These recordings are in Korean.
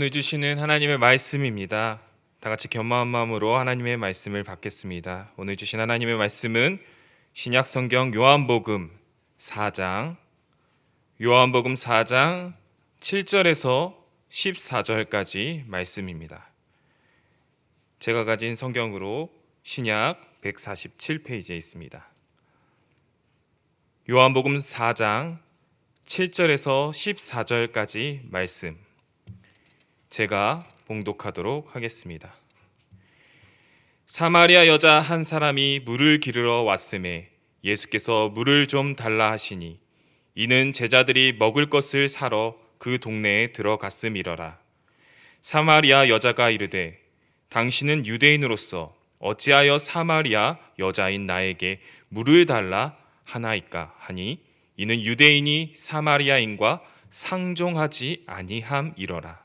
오늘 주시는 하나님의 말씀입니다. 다 같이 겸허한 마음으로 하나님의 말씀을 받겠습니다. 오늘 주신 하나님의 말씀은 신약 성경 요한복음 4장 7절에서 14절까지 말씀입니다. 제가 가진 성경으로 신약 147페이지에 있습니다. 요한복음 4장 7절에서 14절까지 말씀 제가 봉독하도록 하겠습니다. 사마리아 여자 한 사람이 물을 기르러 왔음에 예수께서 물을 좀 달라 하시니 이는 제자들이 먹을 것을 사러 그 동네에 들어갔음이러라. 사마리아 여자가 이르되 당신은 유대인으로서 어찌하여 사마리아 여자인 나에게 물을 달라 하나이까 하니 이는 유대인이 사마리아인과 상종하지 아니함이러라.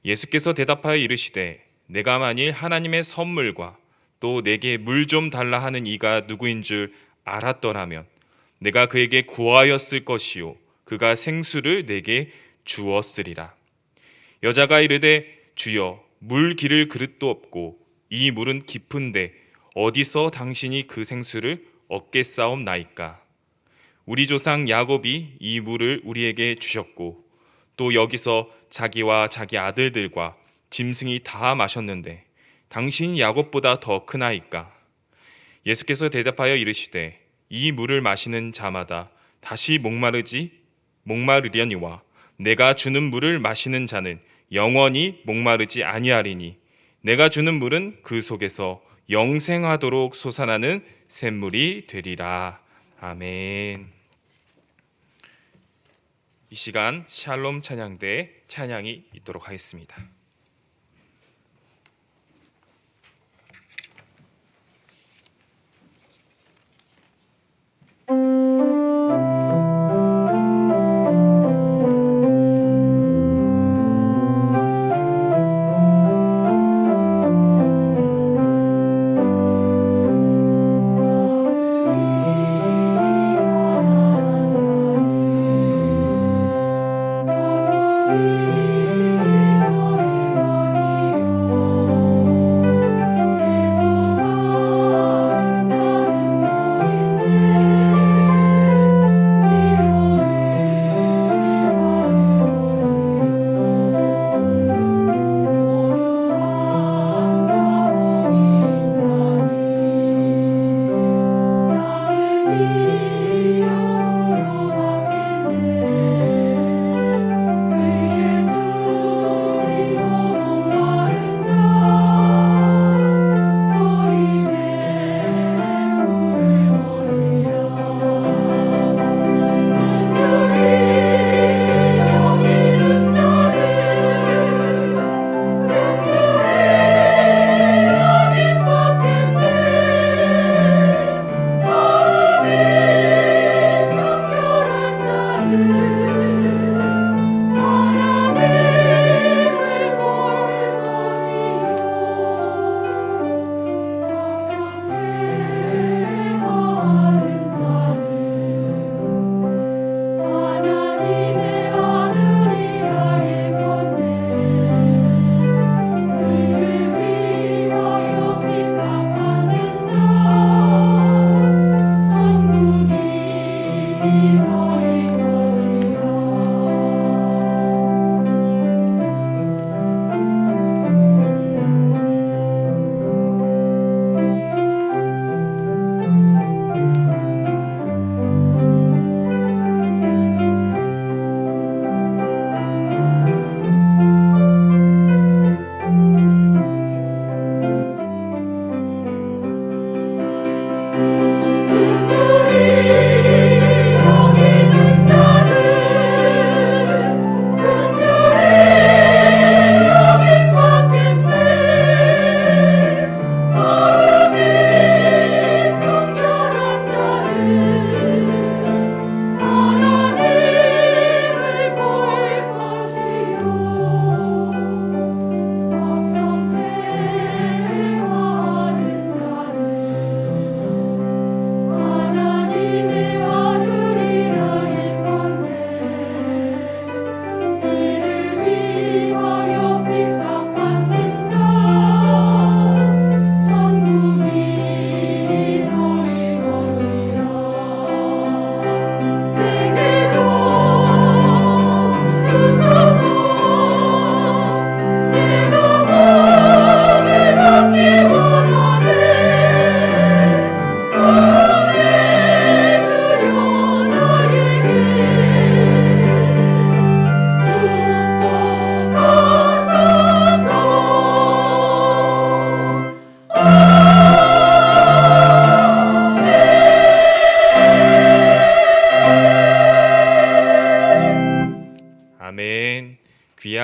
예수께서 대답하여 이르시되 내가 만일 하나님의 선물과 또 내게 물 좀 달라 하는 이가 누구인 줄 알았더라면 내가 그에게 구하였을 것이요 그가 생수를 내게 주었으리라. 여자가 이르되 주여 물 기를 그릇도 없고 이 물은 깊은데 어디서 당신이 그 생수를 얻겠사옵나이까. 우리 조상 야곱이 이 물을 우리에게 주셨고 또 여기서 자기와 자기 아들들과 짐승이 다 마셨는데 당신이 야곱보다 더 크나이까. 예수께서 대답하여 이르시되 이 물을 마시는 자마다 다시 목마르려니와 내가 주는 물을 마시는 자는 영원히 목마르지 아니하리니 내가 주는 물은 그 속에서 영생하도록 솟아나는 샘물이 되리라. 아멘. 이 시간 샬롬 찬양대 찬양이 있도록 하겠습니다.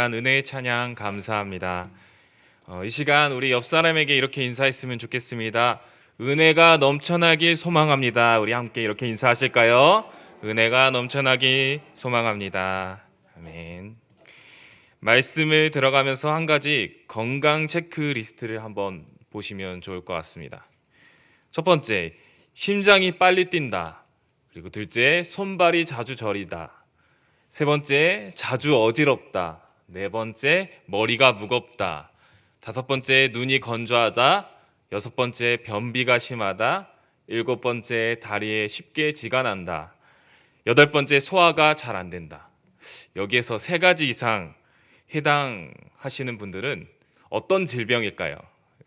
시간 은혜의 찬양 감사합니다. 이 시간 우리 옆 사람에게 이렇게 인사했으면 좋겠습니다. 은혜가 넘쳐나길 소망합니다. 우리 함께 이렇게 인사하실까요? 은혜가 넘쳐나길 소망합니다. 아멘. 말씀을 들어가면서 한 가지 건강 체크리스트를 한번 보시면 좋을 것 같습니다. 첫 번째, 심장이 빨리 뛴다. 그리고 둘째, 손발이 자주 저리다. 세 번째, 자주 어지럽다. 네 번째, 머리가 무겁다. 다섯 번째, 눈이 건조하다. 여섯 번째, 변비가 심하다. 일곱 번째, 다리에 쉽게 지가 난다. 여덟 번째, 소화가 잘 안 된다. 여기에서 세 가지 이상 해당하시는 분들은 어떤 질병일까요?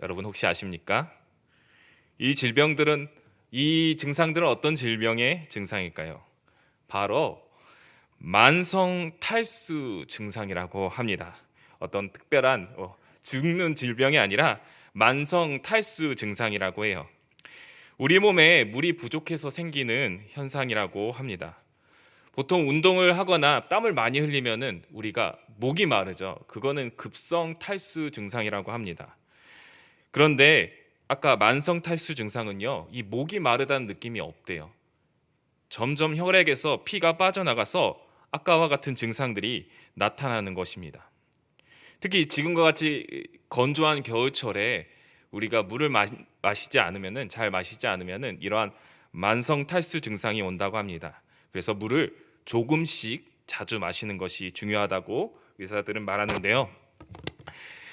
여러분 혹시 아십니까? 이 증상들은 어떤 질병의 증상일까요? 바로 만성 탈수 증상이라고 합니다. 어떤 특별한 죽는 질병이 아니라 만성 탈수 증상이라고 해요. 우리 몸에 물이 부족해서 생기는 현상이라고 합니다. 보통 운동을 하거나 땀을 많이 흘리면은 우리가 목이 마르죠. 그거는 급성 탈수 증상이라고 합니다. 그런데 아까 만성 탈수 증상은요, 이 목이 마르다는 느낌이 없대요. 점점 혈액에서 피가 빠져나가서 아까와 같은 증상들이 나타나는 것입니다. 특히 지금과 같이 건조한 겨울철에 우리가 물을 잘 마시지 않으면은 이러한 만성 탈수 증상이 온다고 합니다. 그래서 물을 조금씩 자주 마시는 것이 중요하다고 의사들은 말하는데요.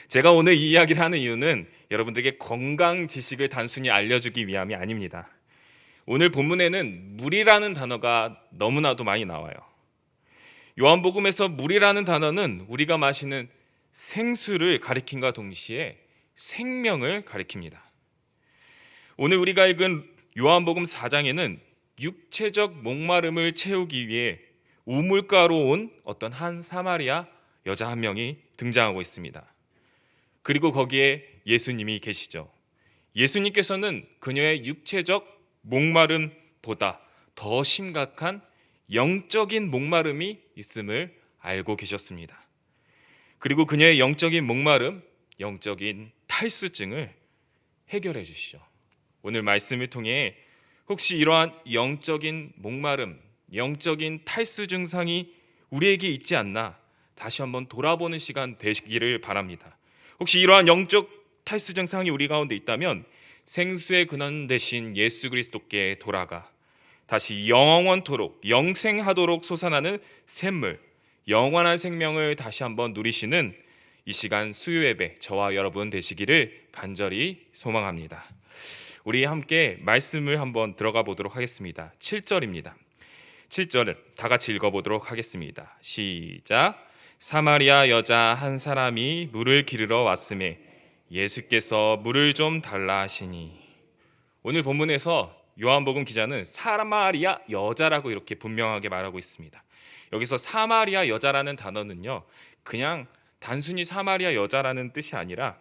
제가 오늘 이 이야기를 하는 이유는 여러분들에게 건강 지식을 단순히 알려주기 위함이 아닙니다. 오늘 본문에는 물이라는 단어가 너무나도 많이 나와요. 요한복음에서 물이라는 단어는 우리가 마시는 생수를 가리킴과 동시에 생명을 가리킵니다. 오늘 우리가 읽은 요한복음 4장에는 육체적 목마름을 채우기 위해 우물가로 온 어떤 한 사마리아 여자 한 명이 등장하고 있습니다. 그리고 거기에 예수님이 계시죠. 예수님께서는 그녀의 육체적 목마름보다 더 심각한 영적인 목마름이 있음을 알고 계셨습니다. 그리고 그녀의 영적인 목마름, 영적인 탈수증을 해결해 주시죠. 오늘 말씀을 통해 혹시 이러한 영적인 목마름, 영적인 탈수 증상이 우리에게 있지 않나 다시 한번 돌아보는 시간 되시기를 바랍니다. 혹시 이러한 영적 탈수 증상이 우리 가운데 있다면 생수의 근원 되신 예수 그리스도께 돌아가 다시 영원토록 영생하도록 솟아나는 샘물, 영원한 생명을 다시 한번 누리시는 이 시간 수요 예배 저와 여러분 되시기를 간절히 소망합니다. 우리 함께 말씀을 한번 들어가 보도록 하겠습니다. 7절입니다. 7절을 다 같이 읽어보도록 하겠습니다. 시작. 사마리아 여자 한 사람이 물을 기르러 왔음에 예수께서 물을 좀 달라 하시니. 오늘 본문에서 요한복음 기자는 사마리아 여자라고 이렇게 분명하게 말하고 있습니다. 여기서 사마리아 여자라는 단어는요, 그냥 단순히 사마리아 여자라는 뜻이 아니라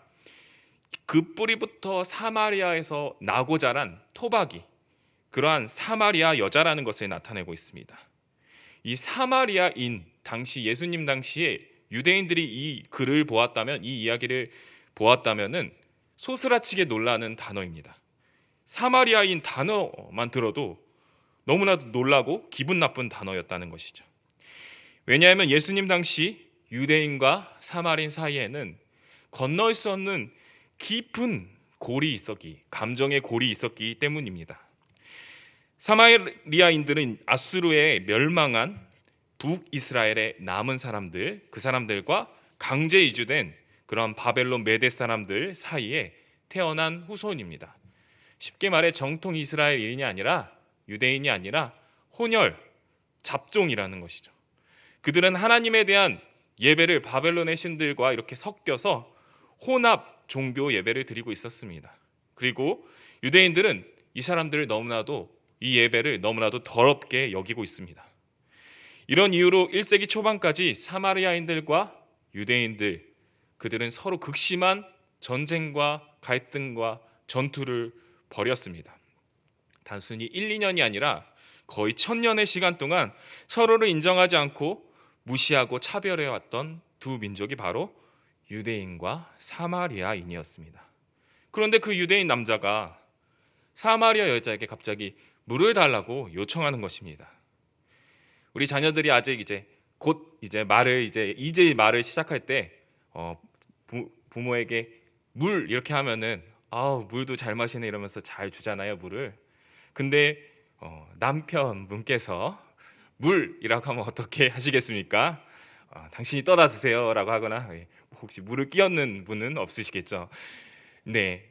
그 뿌리부터 사마리아에서 나고 자란 토박이, 그러한 사마리아 여자라는 것을 나타내고 있습니다. 이 사마리아인, 당시 예수님 당시에 유대인들이 이 글을 보았다면, 이 이야기를 보았다면은 소스라치게 놀라는 단어입니다. 사마리아인 단어만 들어도 너무나도 놀라고 기분 나쁜 단어였다는 것이죠. 왜냐하면 예수님 당시 유대인과 사마리아 사이에는 건널 수 없는 깊은 감정의 골이 있었기 때문입니다. 사마리아인들은 아수르에 멸망한 북이스라엘의 남은 사람들, 그 사람들과 강제 이주된 그런 바벨론 메대 사람들 사이에 태어난 후손입니다. 쉽게 말해 정통 이스라엘인이 아니라, 유대인이 아니라 혼혈, 잡종이라는 것이죠. 그들은 하나님에 대한 예배를 바벨론의 신들과 이렇게 섞여서 혼합 종교 예배를 드리고 있었습니다. 그리고 유대인들은 이 예배를 너무나도 더럽게 여기고 있습니다. 이런 이유로 1세기 초반까지 사마리아인들과 유대인들, 그들은 서로 극심한 전쟁과 갈등과 전투를 벌였습니다. 단순히 1, 2년이 아니라 거의 1000년의 시간 동안 서로를 인정하지 않고 무시하고 차별해왔던 두 민족이 바로 유대인과 사마리아인이었습니다. 그런데 그 유대인 남자가 사마리아 여자에게 갑자기 물을 달라고 요청하는 것입니다. 우리 자녀들이 아직 곧 말을 시작할 때 부모에게 물 이렇게 하면은 물도 잘 마시네 이러면서 잘 주잖아요, 물을. 근데 남편분께서 물이라고 하면 어떻게 하시겠습니까? 당신이 떠다 주세요라고 하거나, 혹시 물을 끼얹는 분은 없으시겠죠? 네,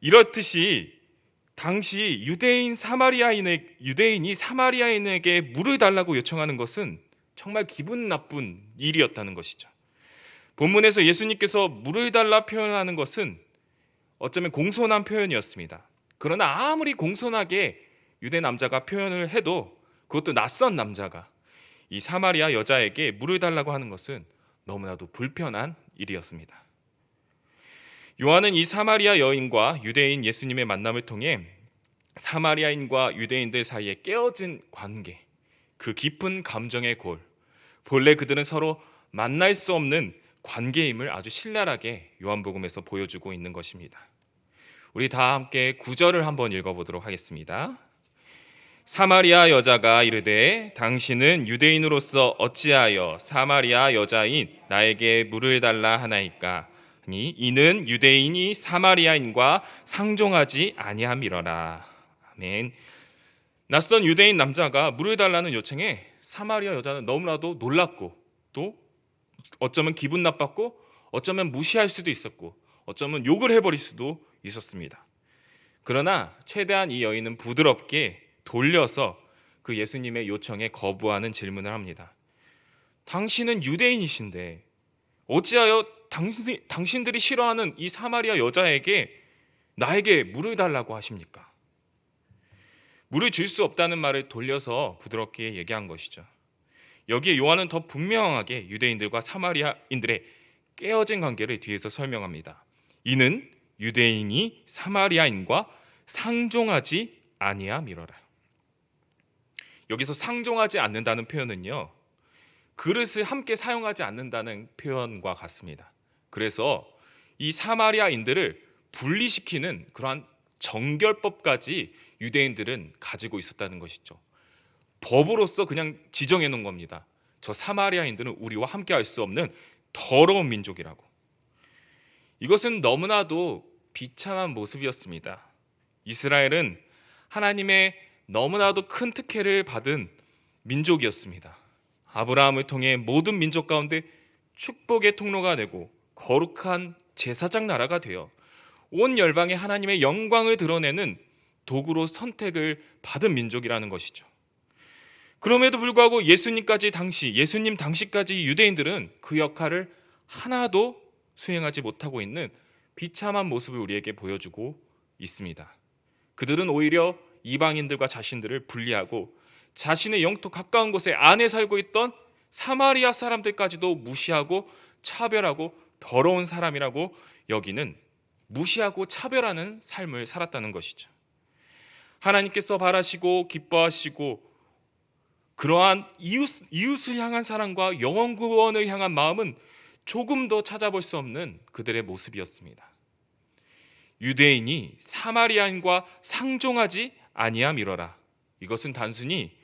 이렇듯이 당시 유대인이 사마리아인에게 물을 달라고 요청하는 것은 정말 기분 나쁜 일이었다는 것이죠. 본문에서 예수님께서 물을 달라 표현하는 것은 어쩌면 공손한 표현이었습니다. 그러나 아무리 공손하게 유대 남자가 표현을 해도, 그것도 낯선 남자가 이 사마리아 여자에게 물을 달라고 하는 것은 너무나도 불편한 일이었습니다. 요한은 이 사마리아 여인과 유대인 예수님의 만남을 통해 사마리아인과 유대인들 사이에 깨어진 관계, 그 깊은 감정의 골, 본래 그들은 서로 만날 수 없는 관계임을 아주 신랄하게 요한복음에서 보여주고 있는 것입니다. 우리 다 함께 9절을 한번 읽어보도록 하겠습니다. 사마리아 여자가 이르되 당신은 유대인으로서 어찌하여 사마리아 여자인 나에게 물을 달라 하나이까? 아니 이는 유대인이 사마리아인과 상종하지 아니함이러라. 아멘. 낯선 유대인 남자가 물을 달라는 요청에 사마리아 여자는 너무나도 놀랐고, 또 어쩌면 기분 나빴고, 어쩌면 무시할 수도 있었고, 어쩌면 욕을 해버릴 수도 있었습니다. 그러나 최대한 이 여인은 부드럽게 돌려서 그 예수님의 요청에 거부하는 질문을 합니다. 당신은 유대인이신데 어찌하여 당신들이 싫어하는 이 사마리아 여자에게 나에게 물을 달라고 하십니까? 물을 줄 수 없다는 말을 돌려서 부드럽게 얘기한 것이죠. 여기에 요한은 더 분명하게 유대인들과 사마리아인들의 깨어진 관계를 뒤에서 설명합니다. 이는 유대인이 사마리아인과 상종하지 아니함이러라. 여기서 상종하지 않는다는 표현은요, 그릇을 함께 사용하지 않는다는 표현과 같습니다. 그래서 이 사마리아인들을 분리시키는 그러한 정결법까지 유대인들은 가지고 있었다는 것이죠. 법으로서 그냥 지정해 놓은 겁니다. 저 사마리아인들은 우리와 함께 할 수 없는 더러운 민족이라고. 이것은 너무나도 비참한 모습이었습니다. 이스라엘은 하나님의 너무나도 큰 특혜를 받은 민족이었습니다. 아브라함을 통해 모든 민족 가운데 축복의 통로가 되고 거룩한 제사장 나라가 되어 온 열방에 하나님의 영광을 드러내는 도구로 선택을 받은 민족이라는 것이죠. 그럼에도 불구하고 예수님 당시까지 유대인들은 그 역할을 하나도 수행하지 못하고 있는 비참한 모습을 우리에게 보여주고 있습니다. 그들은 오히려 이방인들과 자신들을 분리하고 자신의 영토 가까운 곳에 안에 살고 있던 사마리아 사람들까지도 무시하고 차별하고 더러운 사람이라고 여기는, 무시하고 차별하는 삶을 살았다는 것이죠. 하나님께서 바라시고 기뻐하시고 그러한 이웃을 향한 사랑과 영혼 구원을 향한 마음은 조금도 찾아볼 수 없는 그들의 모습이었습니다. 유대인이 사마리아인과 상종하지 아니함이러라. 이것은 단순히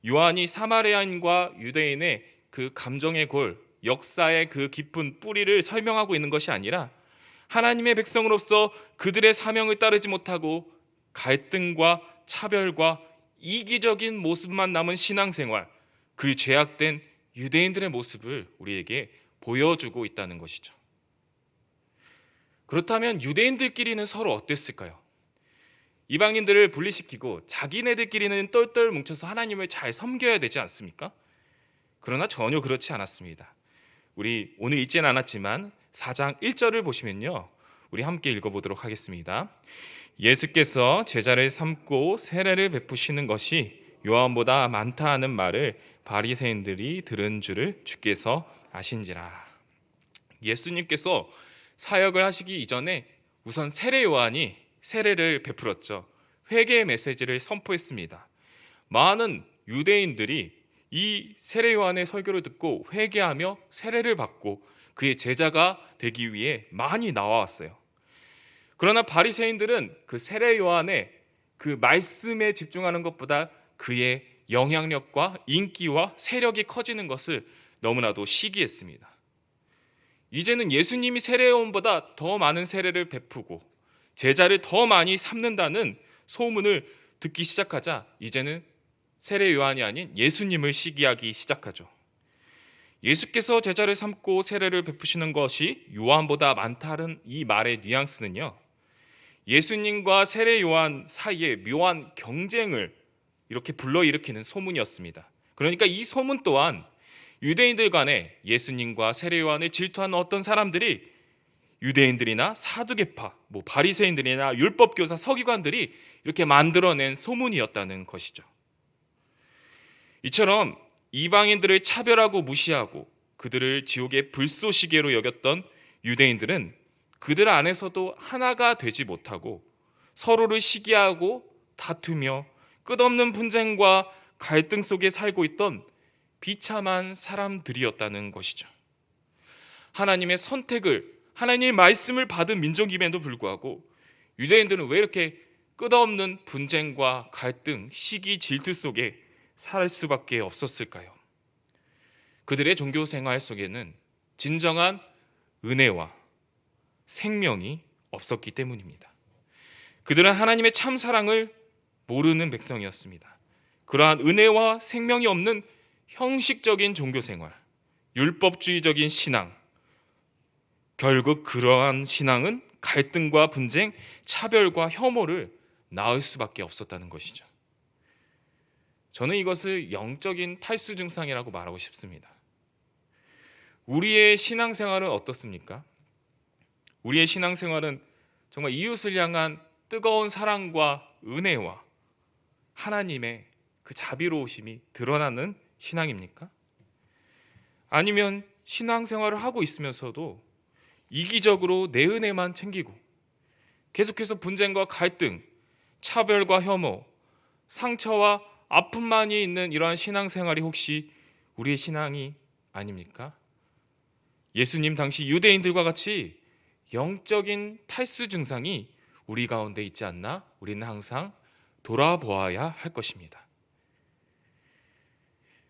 요한이 사마리아인과 유대인의 그 감정의 골, 역사의 그 깊은 뿌리를 설명하고 있는 것이 아니라 하나님의 백성으로서 그들의 사명을 따르지 못하고 갈등과 차별과 이기적인 모습만 남은 신앙생활, 그 죄악된 유대인들의 모습을 우리에게 보여주고 있다는 것이죠. 그렇다면 유대인들끼리는 서로 어땠을까요? 이방인들을 분리시키고 자기네들끼리는 똘똘 뭉쳐서 하나님을 잘 섬겨야 되지 않습니까? 그러나 전혀 그렇지 않았습니다. 우리 오늘 읽지는 않았지만 4장 1절을 보시면요, 우리 함께 읽어보도록 하겠습니다. 예수께서 제자를 삼고 세례를 베푸시는 것이 요한보다 많다 하는 말을 바리새인들이 들은 줄을 주께서 아신지라. 예수님께서 사역을 하시기 이전에 우선 세례 요한이 세례를 베풀었죠. 회개의 메시지를 선포했습니다. 많은 유대인들이 이 세례 요한의 설교를 듣고 회개하며 세례를 받고 그의 제자가 되기 위해 많이 나와왔어요. 그러나 바리새인들은 그 세례 요한의 그 말씀에 집중하는 것보다 그의 영향력과 인기와 세력이 커지는 것을 너무나도 시기했습니다. 이제는 예수님이 세례 요한보다 더 많은 세례를 베푸고 제자를 더 많이 삼는다는 소문을 듣기 시작하자 이제는 세례 요한이 아닌 예수님을 시기하기 시작하죠. 예수께서 제자를 삼고 세례를 베푸시는 것이 요한보다 많다는 이 말의 뉘앙스는요, 예수님과 세례 요한 사이에 묘한 경쟁을 이렇게 불러일으키는 소문이었습니다. 그러니까 이 소문 또한 유대인들 간에 예수님과 세례 요한을 질투하는 어떤 사람들이 유대인들이나 사두개파, 바리새인들이나 율법교사, 서기관들이 이렇게 만들어낸 소문이었다는 것이죠. 이처럼 이방인들을 차별하고 무시하고 그들을 지옥의 불쏘시개로 여겼던 유대인들은 그들 안에서도 하나가 되지 못하고 서로를 시기하고 다투며 끝없는 분쟁과 갈등 속에 살고 있던 비참한 사람들이었다는 것이죠. 하나님의 선택을, 하나님의 말씀을 받은 민족임에도 불구하고 유대인들은 왜 이렇게 끝없는 분쟁과 갈등, 시기, 질투 속에 살 수밖에 없었을까요? 그들의 종교 생활 속에는 진정한 은혜와 생명이 없었기 때문입니다. 그들은 하나님의 참 사랑을 모르는 백성이었습니다. 그러한 은혜와 생명이 없는 형식적인 종교 생활, 율법주의적인 신앙, 결국 그러한 신앙은 갈등과 분쟁, 차별과 혐오를 낳을 수밖에 없었다는 것이죠. 저는 이것을 영적인 탈수 증상이라고 말하고 싶습니다. 우리의 신앙생활은 어떻습니까? 우리의 신앙생활은 정말 이웃을 향한 뜨거운 사랑과 은혜와 하나님의 그 자비로우심이 드러나는 신앙입니까? 아니면 신앙생활을 하고 있으면서도 이기적으로 내 은혜만 챙기고 계속해서 분쟁과 갈등, 차별과 혐오, 상처와 아픔만이 있는 이러한 신앙생활이 혹시 우리의 신앙이 아닙니까? 예수님 당시 유대인들과 같이 영적인 탈수 증상이 우리 가운데 있지 않나? 우리는 항상 돌아보아야 할 것입니다.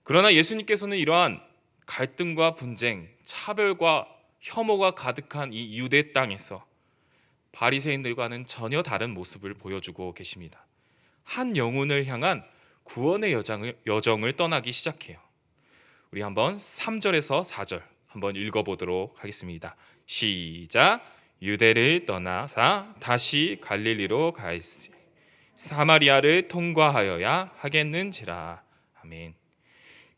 그러나 예수님께서는 이러한 갈등과 분쟁, 차별과 혐오가 가득한 이 유대 땅에서 바리새인들과는 전혀 다른 모습을 보여주고 계십니다. 한 영혼을 향한 구원의 여정을 떠나기 시작해요. 우리 한번 3절에서 4절 한번 읽어보도록 하겠습니다. 시작. 유대를 떠나사 다시 갈릴리로 가이시 사마리아를 통과하여야 하겠는지라. 아멘.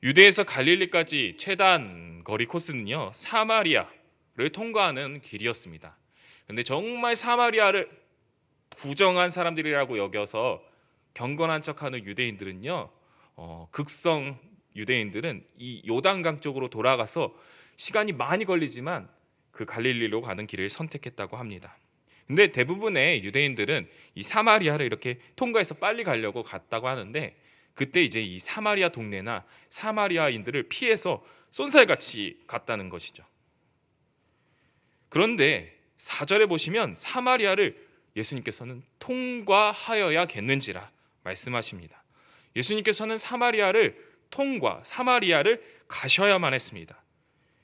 유대에서 갈릴리까지 최단 거리 코스는요, 사마리아를 통과하는 길이었습니다. 그런데 정말 사마리아를 부정한 사람들이라고 여겨서 경건한 척하는 유대인들은요, 극성 유대인들은 이 요단강 쪽으로 돌아가서 시간이 많이 걸리지만 그 갈릴리로 가는 길을 선택했다고 합니다. 근데 대부분의 유대인들은 이 사마리아를 이렇게 통과해서 빨리 가려고 갔다고 하는데, 그때 이제 이 사마리아 동네나 사마리아인들을 피해서 쏜살같이 갔다는 것이죠. 그런데 4절에 보시면 사마리아를 예수님께서는 통과하여야겠는지라 말씀하십니다. 예수님께서는 사마리아를 가셔야만 했습니다.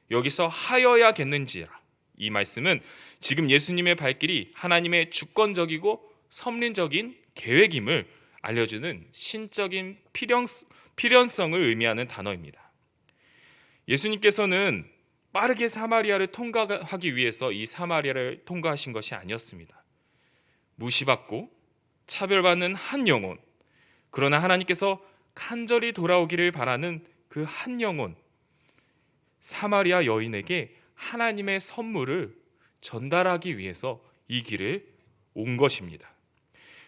여기서 하여야겠는지라, 이 말씀은 지금 예수님의 발길이 하나님의 주권적이고 섭리적인 계획임을 알려주는 신적인 필연성을 의미하는 단어입니다. 예수님께서는 빠르게 사마리아를 통과하기 위해서 이 사마리아를 통과하신 것이 아니었습니다. 무시받고 차별받는 한 영혼, 그러나 하나님께서 간절히 돌아오기를 바라는 그 한 영혼, 사마리아 여인에게 하나님의 선물을 전달하기 위해서 이 길을 온 것입니다.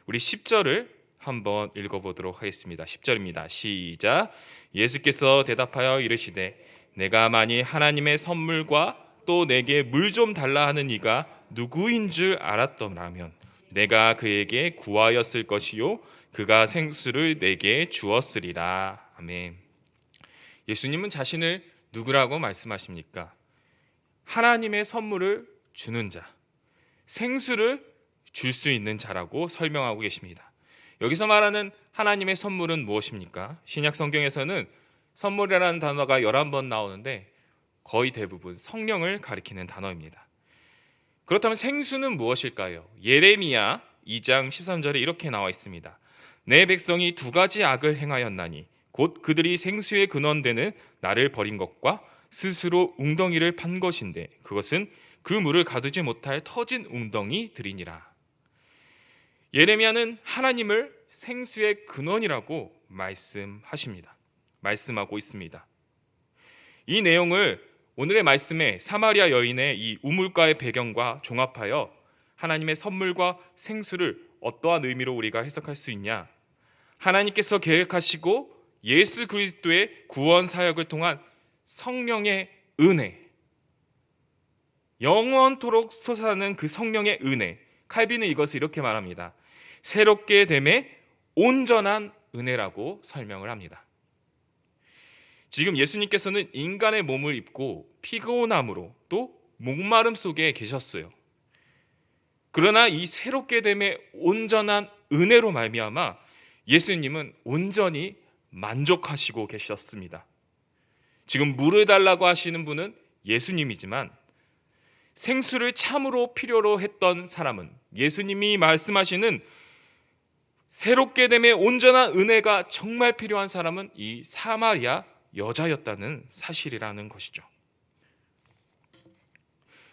우리 10절을 한번 읽어보도록 하겠습니다. 10절입니다. 시작. 예수께서 대답하여 이르시되 내가 만일 하나님의 선물과 또 내게 물 좀 달라 하는 이가 누구인 줄 알았더라면 내가 그에게 구하였을 것이요 그가 생수를 내게 주었으리라. 아멘. 예수님은 자신을 누구라고 말씀하십니까? 하나님의 선물을 주는 자, 생수를 줄 수 있는 자라고 설명하고 계십니다. 여기서 말하는 하나님의 선물은 무엇입니까? 신약 성경에서는 선물이라는 단어가 11번 나오는데 거의 대부분 성령을 가리키는 단어입니다. 그렇다면 생수는 무엇일까요? 예레미야 2장 13절에 이렇게 나와 있습니다. 내 백성이 두 가지 악을 행하였나니 곧 그들이 생수의 근원되는 나를 버린 것과 스스로 웅덩이를 판 것인데 그것은 그 물을 가두지 못할 터진 웅덩이들이니라. 예레미야는 하나님을 생수의 근원이라고 말씀하고 있습니다. 이 내용을 오늘의 말씀에 사마리아 여인의 이 우물가의 배경과 종합하여 하나님의 선물과 생수를 어떠한 의미로 우리가 해석할 수 있냐? 하나님께서 계획하시고 예수 그리스도의 구원 사역을 통한 성령의 은혜, 영원토록 솟아나는 그 성령의 은혜, 칼빈은 이것을 이렇게 말합니다. 새롭게 됨의 온전한 은혜라고 설명을 합니다. 지금 예수님께서는 인간의 몸을 입고 피곤함으로 또 목마름 속에 계셨어요. 그러나 이 새롭게 됨의 온전한 은혜로 말미암아 예수님은 온전히 만족하시고 계셨습니다. 지금 물을 달라고 하시는 분은 예수님이지만 생수를 참으로 필요로 했던 사람은 예수님이 말씀하시는 새롭게 됨의 온전한 은혜가 정말 필요한 사람은 이 사마리아 여자였다는 사실이라는 것이죠.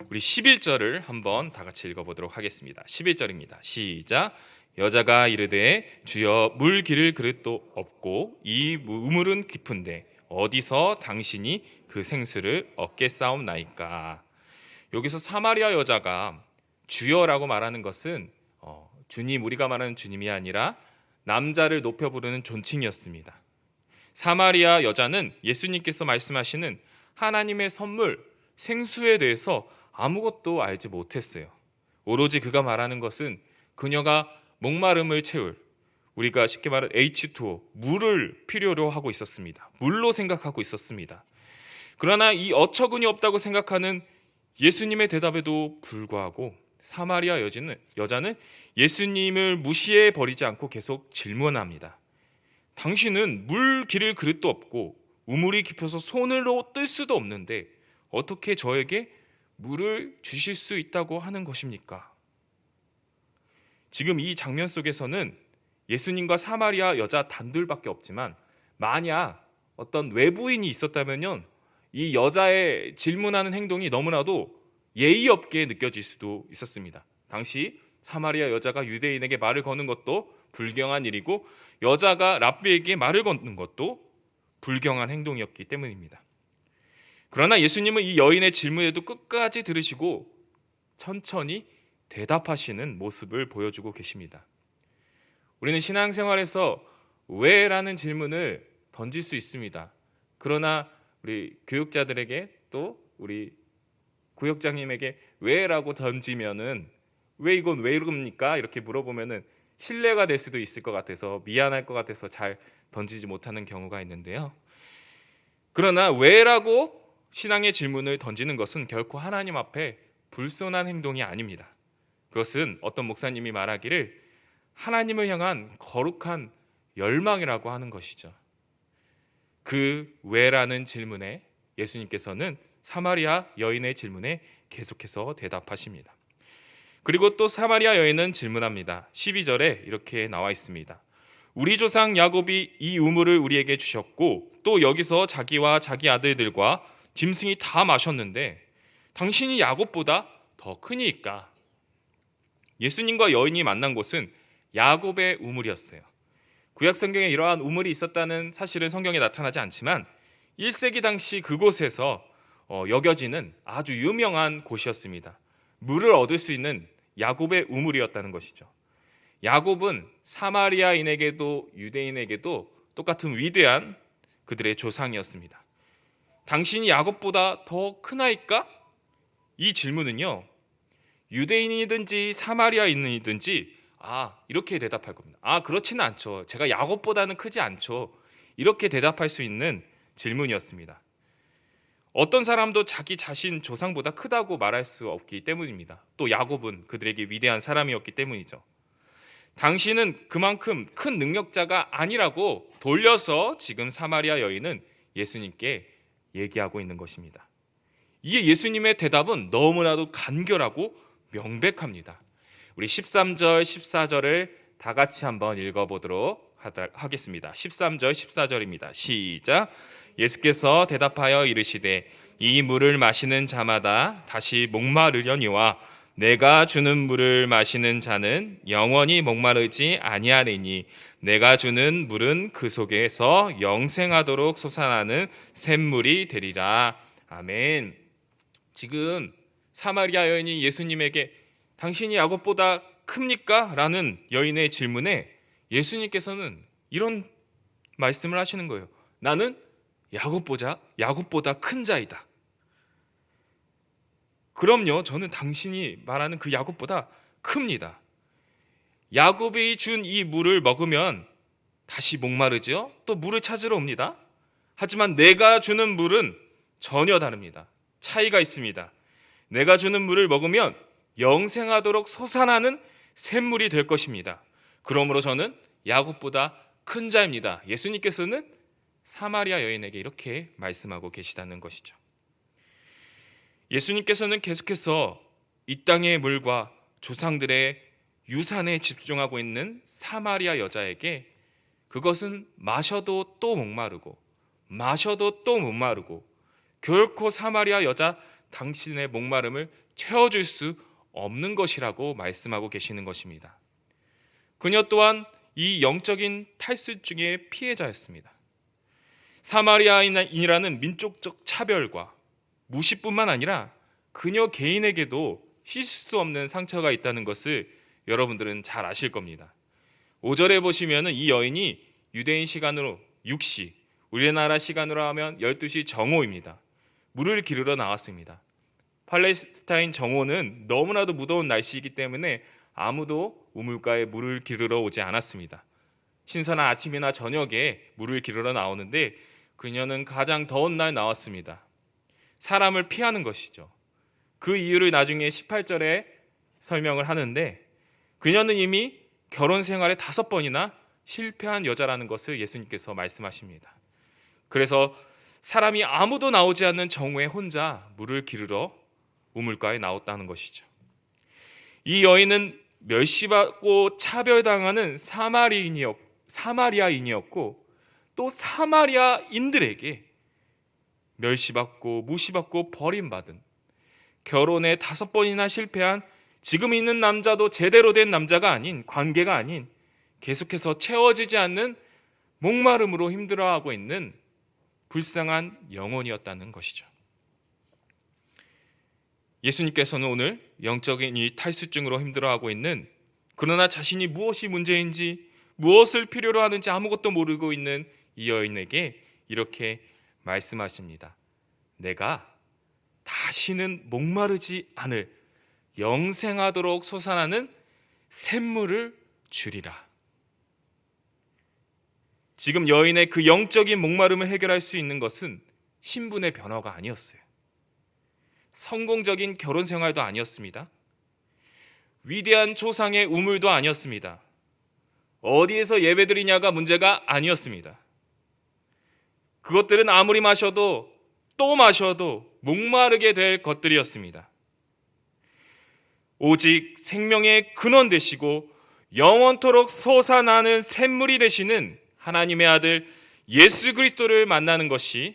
우리 11절을 한번 다 같이 읽어보도록 하겠습니다. 11절입니다. 시작. 여자가 이르되 주여 물 기를 그릇도 없고 이 우물은 깊은데 어디서 당신이 그 생수를 얻겠사옵나이까. 여기서 사마리아 여자가 주여라고 말하는 것은 주님, 우리가 말하는 주님이 아니라 남자를 높여 부르는 존칭이었습니다. 사마리아 여자는 예수님께서 말씀하시는 하나님의 선물 생수에 대해서 아무것도 알지 못했어요. 오로지 그가 말하는 것은 그녀가 목마름을 채울, 우리가 쉽게 말하는 H2O, 물을 필요로 하고 있었습니다. 물로 생각하고 있었습니다. 그러나 이 어처구니 없다고 생각하는 예수님의 대답에도 불구하고 사마리아 여자는 예수님을 무시해 버리지 않고 계속 질문합니다. 당신은 물 기를 그릇도 없고 우물이 깊어서 손으로 뜰 수도 없는데 어떻게 저에게 물을 주실 수 있다고 하는 것입니까? 지금 이 장면 속에서는 예수님과 사마리아 여자 단둘밖에 없지만 만약 어떤 외부인이 있었다면요, 이 여자의 질문하는 행동이 너무나도 예의 없게 느껴질 수도 있었습니다. 당시 사마리아 여자가 유대인에게 말을 거는 것도 불경한 일이고 여자가 랍비에게 말을 거는 것도 불경한 행동이었기 때문입니다. 그러나 예수님은 이 여인의 질문에도 끝까지 들으시고 천천히 대답하시는 모습을 보여주고 계십니다. 우리는 신앙생활에서 왜라는 질문을 던질 수 있습니다. 그러나 우리 교육자들에게 또 우리 구역장님에게 왜라고 던지면은 왜 이건 왜 그럽니까? 이렇게 물어보면은 신뢰가 될 수도 있을 것 같아서 미안할 것 같아서 잘 던지지 못하는 경우가 있는데요. 그러나 왜라고 신앙의 질문을 던지는 것은 결코 하나님 앞에 불손한 행동이 아닙니다. 그것은 어떤 목사님이 말하기를 하나님을 향한 거룩한 열망이라고 하는 것이죠. 그 왜라는 질문에 예수님께서는 사마리아 여인의 질문에 계속해서 대답하십니다. 그리고 또 사마리아 여인은 질문합니다. 12절에 이렇게 나와 있습니다. 우리 조상 야곱이 이 우물을 우리에게 주셨고 또 여기서 자기와 자기 아들들과 짐승이 다 마셨는데 당신이 야곱보다 더 크니까. 예수님과 여인이 만난 곳은 야곱의 우물이었어요. 구약 성경에 이러한 우물이 있었다는 사실은 성경에 나타나지 않지만 1세기 당시 그곳에서 여겨지는 아주 유명한 곳이었습니다. 물을 얻을 수 있는 야곱의 우물이었다는 것이죠. 야곱은 사마리아인에게도 유대인에게도 똑같은 위대한 그들의 조상이었습니다. 당신이 야곱보다 더 크나이까? 이 질문은요, 유대인이든지 사마리아인이든지 이렇게 대답할 겁니다. 그렇지는 않죠. 제가 야곱보다는 크지 않죠. 이렇게 대답할 수 있는 질문이었습니다. 어떤 사람도 자기 자신 조상보다 크다고 말할 수 없기 때문입니다. 또 야곱은 그들에게 위대한 사람이었기 때문이죠. 당신은 그만큼 큰 능력자가 아니라고 돌려서 지금 사마리아 여인은 예수님께 얘기하고 있는 것입니다. 이에 예수님의 대답은 너무나도 간결하고 명백합니다. 우리 13절, 14절을 다 같이 한번 읽어보도록 하겠습니다. 13절, 14절입니다. 시작. 예수께서 대답하여 이르시되 이 물을 마시는 자마다 다시 목마르려니와 내가 주는 물을 마시는 자는 영원히 목마르지 아니하리니 내가 주는 물은 그 속에서 영생하도록 솟아나는 샘물이 되리라. 아멘. 지금 사마리아 여인이 예수님에게 당신이 야곱보다 큽니까? 라는 여인의 질문에 예수님께서는 이런 말씀을 하시는 거예요. 나는 야곱보다 큰 자이다. 그럼요, 저는 당신이 말하는 그 야곱보다 큽니다. 야곱이 준 이 물을 먹으면 다시 목마르죠? 또 물을 찾으러 옵니다. 하지만 내가 주는 물은 전혀 다릅니다. 차이가 있습니다. 내가 주는 물을 먹으면 영생하도록 솟아나는 샘물이 될 것입니다. 그러므로 저는 야곱보다 큰 자입니다. 예수님께서는 사마리아 여인에게 이렇게 말씀하고 계시다는 것이죠. 예수님께서는 계속해서 이 땅의 물과 조상들의 유산에 집중하고 있는 사마리아 여자에게 그것은 마셔도 또 목마르고 마셔도 또 목마르고 결코 사마리아 여자 당신의 목마름을 채워줄 수 없는 것이라고 말씀하고 계시는 것입니다. 그녀 또한 이 영적인 탈수증의 피해자였습니다. 사마리아인이라는 민족적 차별과 무시뿐만 아니라 그녀 개인에게도 씻을 수 없는 상처가 있다는 것을 여러분들은 잘 아실 겁니다. 5절에 보시면 이 여인이 유대인 시간으로 6시, 우리나라 시간으로 하면 12시 정오입니다. 물을 기르러 나왔습니다. 팔레스타인 정오는 너무나도 무더운 날씨이기 때문에 아무도 우물가에 물을 기르러 오지 않았습니다. 신선한 아침이나 저녁에 물을 기르러 나오는데 그녀는 가장 더운 날 나왔습니다. 사람을 피하는 것이죠. 그 이유를 나중에 18절에 설명을 하는데 그녀는 이미 결혼 생활에 5번이나 실패한 여자라는 것을 예수님께서 말씀하십니다. 그래서 사람이 아무도 나오지 않는 정오에 혼자 물을 기르러 우물가에 나왔다는 것이죠. 이 여인은 멸시받고 차별당하는 사마리아인이었고 또 사마리아인들에게 멸시받고 무시받고 버림받은 결혼에 5번이나 실패한 지금 있는 남자도 제대로 된 남자가 아닌 관계가 아닌 계속해서 채워지지 않는 목마름으로 힘들어하고 있는 불쌍한 영혼이었다는 것이죠. 예수님께서는 오늘 영적인 이 탈수증으로 힘들어하고 있는 그러나 자신이 무엇이 문제인지 무엇을 필요로 하는지 아무것도 모르고 있는 이 여인에게 이렇게 말씀하십니다. 내가 다시는 목마르지 않을 영생하도록 솟아나는 샘물을 주리라. 지금 여인의 그 영적인 목마름을 해결할 수 있는 것은 신분의 변화가 아니었어요. 성공적인 결혼 생활도 아니었습니다. 위대한 조상의 우물도 아니었습니다. 어디에서 예배드리냐가 문제가 아니었습니다. 그것들은 아무리 마셔도 또 마셔도 목마르게 될 것들이었습니다. 오직 생명의 근원 되시고 영원토록 솟아나는 샘물이 되시는 하나님의 아들 예수 그리스도를 만나는 것이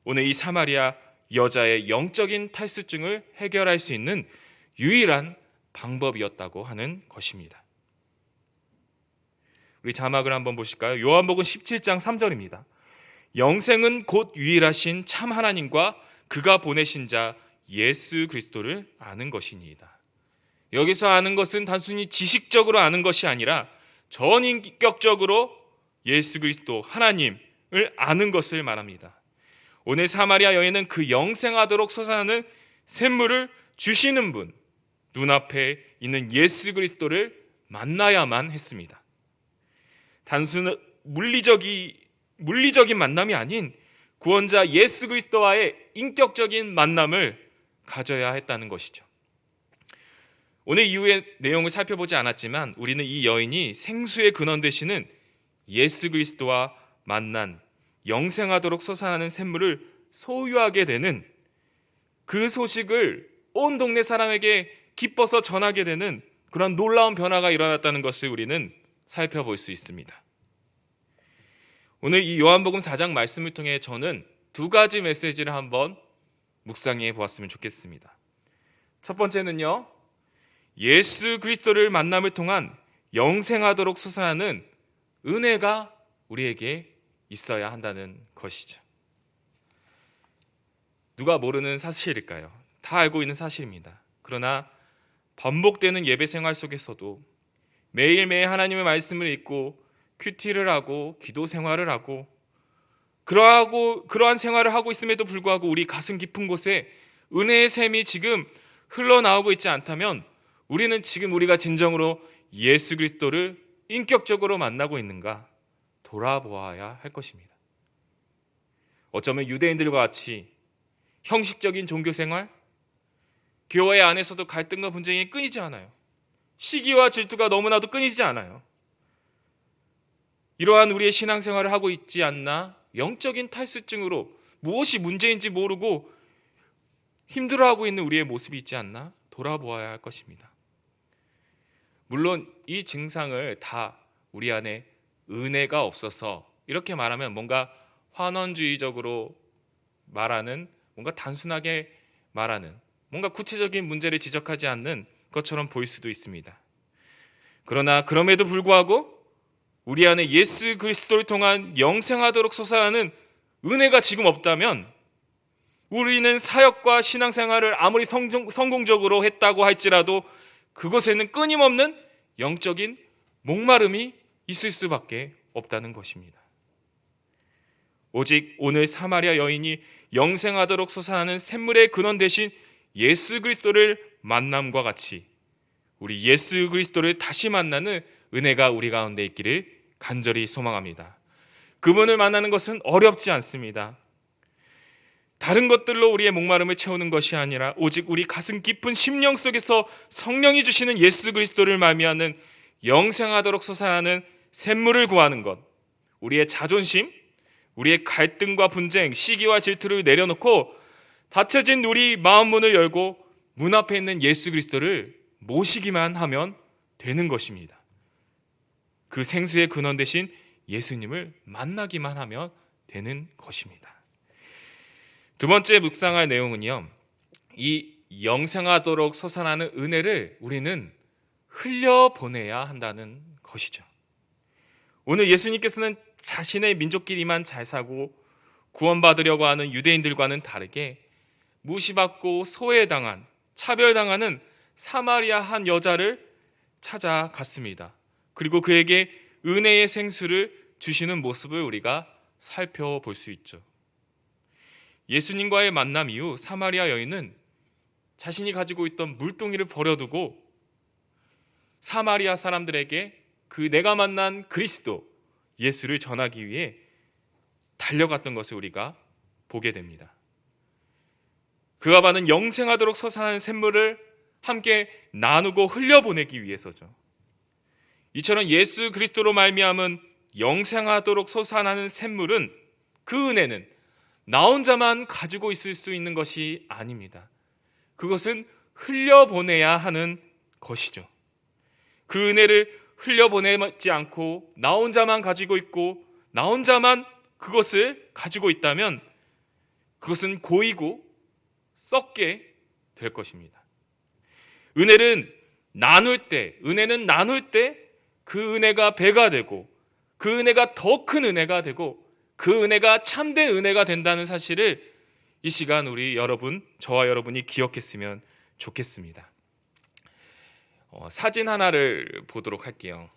오늘 이 사마리아 여자의 영적인 탈수증을 해결할 수 있는 유일한 방법이었다고 하는 것입니다. 우리 자막을 한번 보실까요? 요한복음 17장 3절입니다. 영생은 곧 유일하신 참 하나님과 그가 보내신 자 예수 그리스도를 아는 것이니이다. 여기서 아는 것은 단순히 지식적으로 아는 것이 아니라 전인격적으로 예수 그리스도 하나님을 아는 것을 말합니다. 오늘 사마리아 여인은 그 영생하도록 솟아나는 샘물을 주시는 분, 눈앞에 있는 예수 그리스도를 만나야만 했습니다. 단순한 물리적인 만남이 아닌 구원자 예수 그리스도와의 인격적인 만남을 가져야 했다는 것이죠. 오늘 이후의 내용을 살펴보지 않았지만 우리는 이 여인이 생수의 근원 되시는 예수 그리스도와 만난 영생하도록 솟아나는 샘물을 소유하게 되는 그 소식을 온 동네 사람에게 기뻐서 전하게 되는 그런 놀라운 변화가 일어났다는 것을 우리는 살펴볼 수 있습니다. 오늘 이 요한복음 4장 말씀을 통해 저는 두 가지 메시지를 한번 묵상해 보았으면 좋겠습니다. 첫 번째는요, 예수 그리스도를 만남을 통한 영생하도록 솟아나는 은혜가 우리에게 있어야 한다는 것이죠. 누가 모르는 사실일까요? 다 알고 있는 사실입니다. 그러나 반복되는 예배 생활 속에서도 매일매일 하나님의 말씀을 읽고 큐티를 하고 기도 생활을 하고 그러한 생활을 하고 있음에도 불구하고 우리 가슴 깊은 곳에 은혜의 샘이 지금 흘러나오고 있지 않다면 우리는 지금 우리가 진정으로 예수 그리스도를 인격적으로 만나고 있는가 돌아보아야 할 것입니다. 어쩌면 유대인들과 같이 형식적인 종교 생활, 교회 안에서도 갈등과 분쟁이 끊이지 않아요. 시기와 질투가 너무나도 끊이지 않아요. 이러한 우리의 신앙생활을 하고 있지 않나 영적인 탈수증으로 무엇이 문제인지 모르고 힘들어하고 있는 우리의 모습이 있지 않나 돌아보아야 할 것입니다. 물론 이 증상을 다 우리 안에 은혜가 없어서 이렇게 말하면 뭔가 환원주의적으로 말하는 뭔가 단순하게 말하는 뭔가 구체적인 문제를 지적하지 않는 것처럼 보일 수도 있습니다. 그러나 그럼에도 불구하고 우리 안에 예수 그리스도를 통한 영생하도록 솟아나는 은혜가 지금 없다면 우리는 사역과 신앙생활을 아무리 성공적으로 했다고 할지라도 그것에는 끊임없는 영적인 목마름이 있을 수밖에 없다는 것입니다. 오직 오늘 사마리아 여인이 영생하도록 솟아나는 샘물의 근원 대신 예수 그리스도를 만남과 같이 우리 예수 그리스도를 다시 만나는 은혜가 우리 가운데 있기를 간절히 소망합니다. 그분을 만나는 것은 어렵지 않습니다. 다른 것들로 우리의 목마름을 채우는 것이 아니라 오직 우리 가슴 깊은 심령 속에서 성령이 주시는 예수 그리스도를 말미암는 영생하도록 솟아나는 샘물을 구하는 것, 우리의 자존심, 우리의 갈등과 분쟁, 시기와 질투를 내려놓고 닫혀진 우리 마음 문을 열고 문 앞에 있는 예수 그리스도를 모시기만 하면 되는 것입니다. 그 생수의 근원 되신 예수님을 만나기만 하면 되는 것입니다. 두 번째 묵상할 내용은요, 이 영생하도록 솟아나는 은혜를 우리는 흘려보내야 한다는 것이죠. 오늘 예수님께서는 자신의 민족끼리만 잘 사고 구원받으려고 하는 유대인들과는 다르게 무시받고 소외당한, 차별당하는 사마리아 한 여자를 찾아갔습니다. 그리고 그에게 은혜의 생수를 주시는 모습을 우리가 살펴볼 수 있죠. 예수님과의 만남 이후 사마리아 여인은 자신이 가지고 있던 물동이를 버려두고 사마리아 사람들에게 그 내가 만난 그리스도 예수를 전하기 위해 달려갔던 것을 우리가 보게 됩니다. 그가 받은 영생하도록 솟아나는 샘물을 함께 나누고 흘려보내기 위해서죠. 이처럼 예수 그리스도로 말미암은 영생하도록 솟아나는 샘물은, 그 은혜는 나 혼자만 가지고 있을 수 있는 것이 아닙니다. 그것은 흘려보내야 하는 것이죠. 그 은혜를 흘려보내지 않고 나 혼자만 가지고 있고 나 혼자만 그것을 가지고 있다면 그것은 고이고 썩게 될 것입니다. 은혜는 나눌 때 그 은혜가 배가 되고 그 은혜가 더 큰 은혜가 되고 그 은혜가 참된 은혜가 된다는 사실을 이 시간 우리 여러분, 저와 여러분이 기억했으면 좋겠습니다. 사진 하나를 보도록 할게요.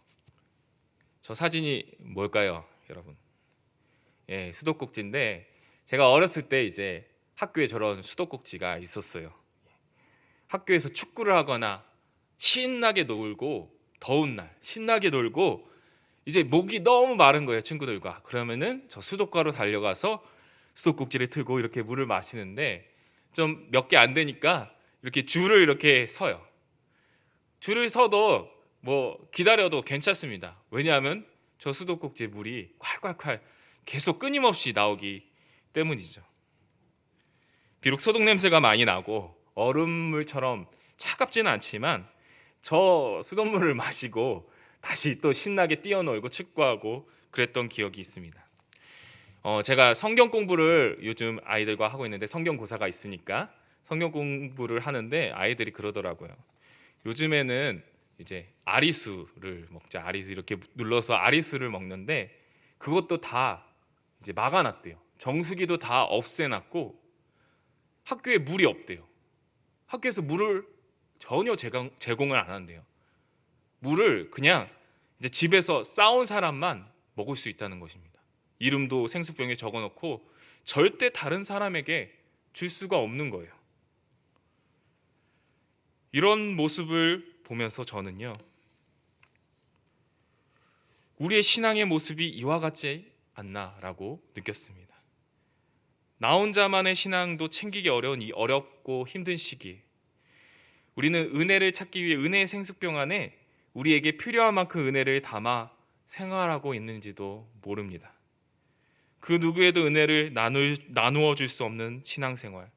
저 사진이 뭘까요, 여러분? 예, 수도꼭지인데 제가 어렸을 때 이제 학교에 저런 수도꼭지가 있었어요. 학교에서 축구를 하거나 신나게 놀고 더운 날 신나게 놀고 이제 목이 너무 마른 거예요, 친구들과. 그러면은 저 수도가로 달려가서 수도꼭지를 틀고 이렇게 물을 마시는데 좀 몇 개 안 되니까 이렇게 줄을 이렇게 서요. 줄을 서도 뭐 기다려도 괜찮습니다. 왜냐하면 저 수도꼭지에 물이 콸콸콸 계속 끊임없이 나오기 때문이죠. 비록 소독 냄새가 많이 나고 얼음물처럼 차갑지는 않지만 저 수돗물을 마시고 다시 또 신나게 뛰어놀고 축구하고 그랬던 기억이 있습니다. 제가 성경 공부를 요즘 아이들과 하고 있는데 성경고사가 있으니까 성경 공부를 하는데 아이들이 그러더라고요. 요즘에는 이제 아리수를 먹자. 아리수 이렇게 눌러서 아리수를 먹는데 그것도 다 이제 막아놨대요. 정수기도 다 없애놨고 학교에 물이 없대요. 학교에서 물을 전혀 제공을 안 한대요. 물을 그냥 이제 집에서 싸온 사람만 먹을 수 있다는 것입니다. 이름도 생수병에 적어놓고 절대 다른 사람에게 줄 수가 없는 거예요. 이런 모습을 보면서 저는요, 우리의 신앙의 모습이 이와 같지 않나라고 느꼈습니다. 나 혼자만의 신앙도 챙기기 어려운 이 어렵고 힘든 시기, 우리는 은혜를 찾기 위해 은혜의 생수병 안에 우리에게 필요한 만큼 은혜를 담아 생활하고 있는지도 모릅니다. 그 누구에도 은혜를 나누어 줄 수 없는 신앙생활,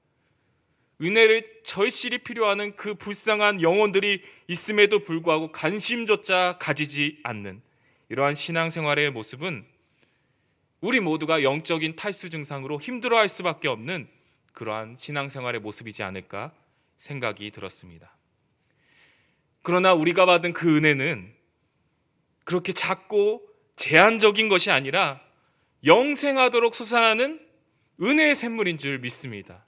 은혜를 절실히 필요하는 그 불쌍한 영혼들이 있음에도 불구하고 관심조차 가지지 않는 이러한 신앙생활의 모습은 우리 모두가 영적인 탈수 증상으로 힘들어할 수밖에 없는 그러한 신앙생활의 모습이지 않을까 생각이 들었습니다. 그러나 우리가 받은 그 은혜는 그렇게 작고 제한적인 것이 아니라 영생하도록 솟아나는 은혜의 샘물인 줄 믿습니다.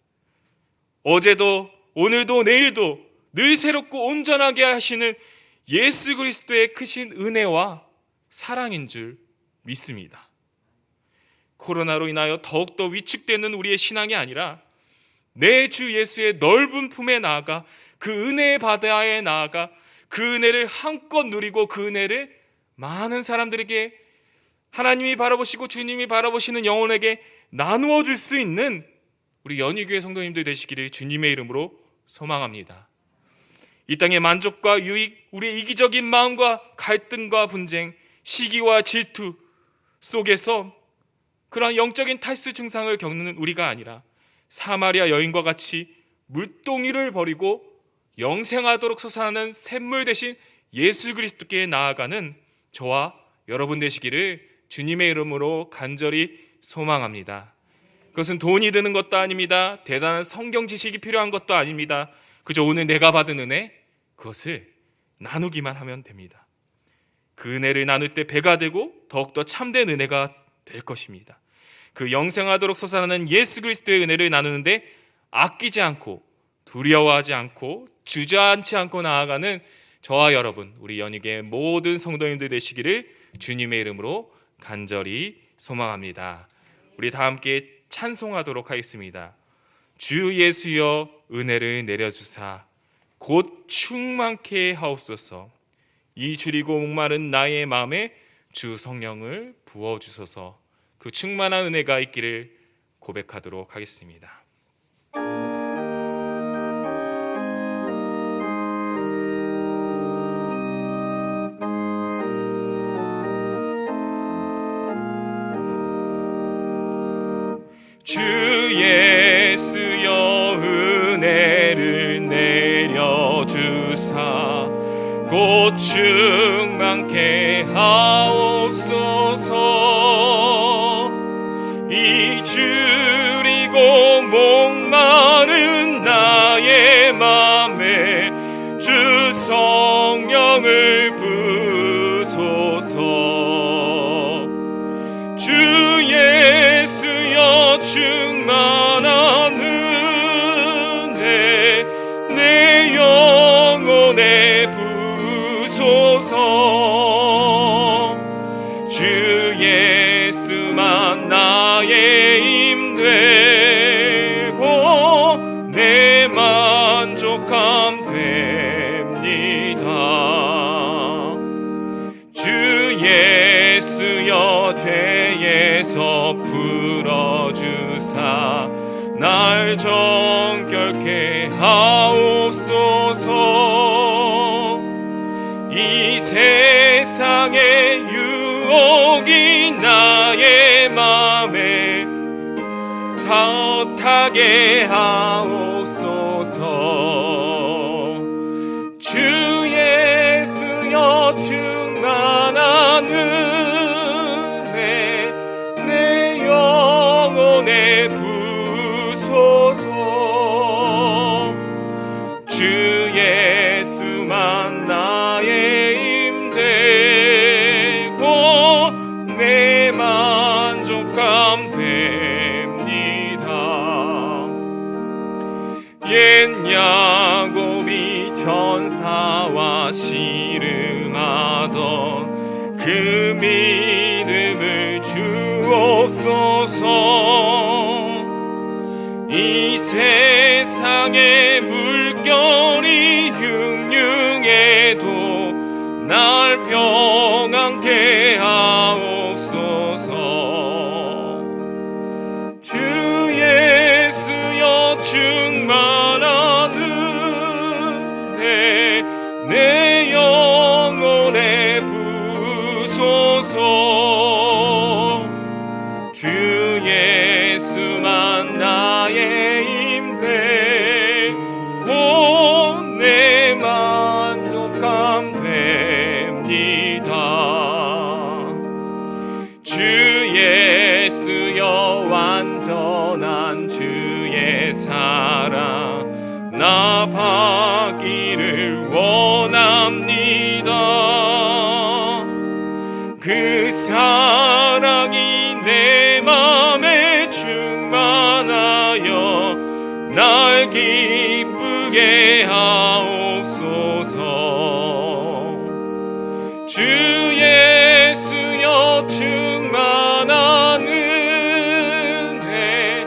어제도 오늘도 내일도 늘 새롭고 온전하게 하시는 예수 그리스도의 크신 은혜와 사랑인 줄 믿습니다. 코로나로 인하여 더욱더 위축되는 우리의 신앙이 아니라 내 주 예수의 넓은 품에 나아가 그 은혜의 바다에 나아가 그 은혜를 한껏 누리고 그 은혜를 많은 사람들에게 하나님이 바라보시고 주님이 바라보시는 영혼에게 나누어 줄 수 있는 우리 연희교회 성도님들 되시기를 주님의 이름으로 소망합니다. 이 땅의 만족과 유익, 우리의 이기적인 마음과 갈등과 분쟁, 시기와 질투 속에서 그러한 영적인 탈수 증상을 겪는 우리가 아니라 사마리아 여인과 같이 물동이를 버리고 영생하도록 솟아나는 샘물 대신 예수 그리스도께 나아가는 저와 여러분 되시기를 주님의 이름으로 간절히 소망합니다. 그것은 돈이 드는 것도 아닙니다. 대단한 성경 지식이 필요한 것도 아닙니다. 그저 오늘 내가 받은 은혜, 그것을 나누기만 하면 됩니다. 그 은혜를 나눌 때 배가 되고 더욱더 참된 은혜가 될 것입니다. 그 영생하도록 솟아나는 예수 그리스도의 은혜를 나누는데 아끼지 않고 두려워하지 않고 주저앉지 않고 나아가는 저와 여러분, 우리 연희교회 모든 성도님들 되시기를 주님의 이름으로 간절히 소망합니다. 우리 다 함께 찬송하도록 하겠습니다. 주 예수여 은혜를 내려주사 곧 충만케 하옵소서. 이 줄이고 목마른 나의 마음에 주 성령을 부어주소서. 그 충만한 은혜가 있기를 고백하도록 하겠습니다. 주 예수여 은혜를 내려주사 곧 충만케 하옵소서. 이 줄이고 목마른 나의 맘에 주 성령을 부소서. 주 예수여 충만한 은혜 내 영혼에 부소서. 주 예수만 나의 힘 되고 내 만족함 됩니다. 주 예수여 죄에서 풀어주사 하옵나이다. 날 정결케 하옵소서. 이 세상의 유혹이 나의 맘에 닿게 하옵소서. 주 예수여 충만한 은혜 내 영혼에 부소서. 주 예수만 나의 힘되고 내 만족감 됩니다. 옛 야곱이 천사와 씨름하던 그 믿음을 주옵소서. 이 세상의 물결이 흉흉해도 날 평안케 하옵소서. 주 예수여 충만한 은혜 내 영혼에 부소서. 주 예수만 나의 힘되고 내 만족감 됩니다. 주 예수여 완전한 주의 사랑 나 받기를 원합니다. 그 사랑이 내 맘에 충만하여 날 기쁘게 하옵소서. 주 예수여 충만한 은혜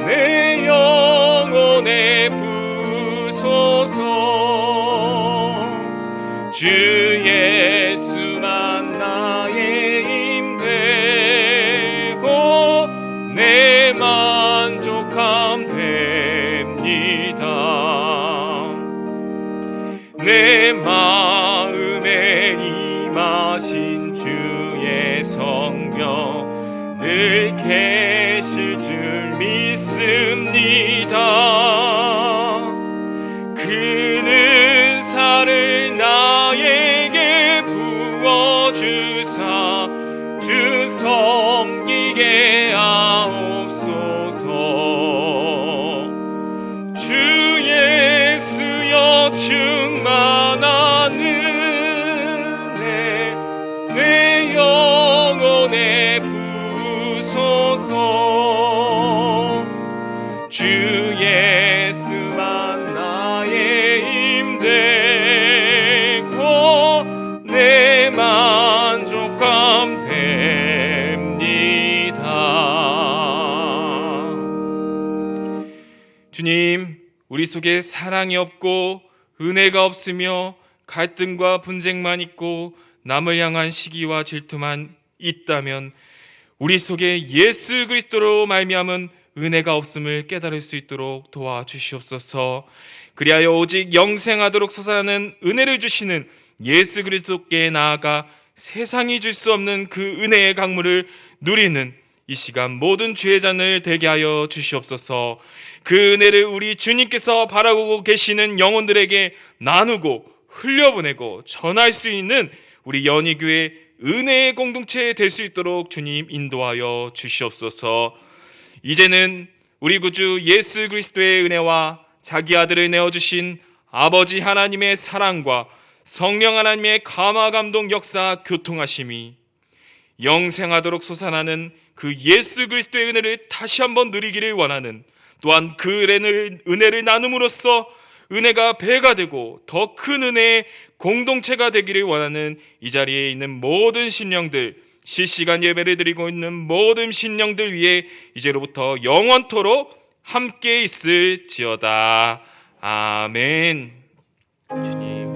내 영혼에 부소서. 주 예수만 나의 힘되고 내 만족함 됩니다. 내 마음에 임하신 주의 성령 늘 계실 줄 믿습니다. 그는 살을 나에게 부어주사 주 섬기게 하옵소서. 주 예수여 충만한 은혜 내 영혼에 부소서. 주 예수만 나의 힘되고 내 만족감 됩니다. 주님, 우리 속에 사랑이 없고 은혜가 없으며 갈등과 분쟁만 있고 남을 향한 시기와 질투만 있다면 우리 속에 예수 그리스도로 말미암은 은혜가 없음을 깨달을 수 있도록 도와주시옵소서. 그리하여 오직 영생하도록 솟아나는 은혜를 주시는 예수 그리스도께 나아가 세상이 줄 수 없는 그 은혜의 강물을 누리는 이 시간 모든 주의 자녀를 되게 하여 주시옵소서. 그 은혜를 우리 주님께서 바라보고 계시는 영혼들에게 나누고 흘려보내고 전할 수 있는 우리 연희교회 은혜의 공동체 될 수 있도록 주님 인도하여 주시옵소서. 이제는 우리 구주 예수 그리스도의 은혜와 자기 아들을 내어주신 아버지 하나님의 사랑과 성령 하나님의 감화 감동 역사 교통하심이 영생하도록 솟아나는 그 예수 그리스도의 은혜를 다시 한번 누리기를 원하는, 또한 그 은혜를 나눔으로써 은혜가 배가 되고 더 큰 은혜의 공동체가 되기를 원하는 이 자리에 있는 모든 신령들, 실시간 예배를 드리고 있는 모든 신령들 위해 이제로부터 영원토록 함께 있을지어다. 아멘. 주님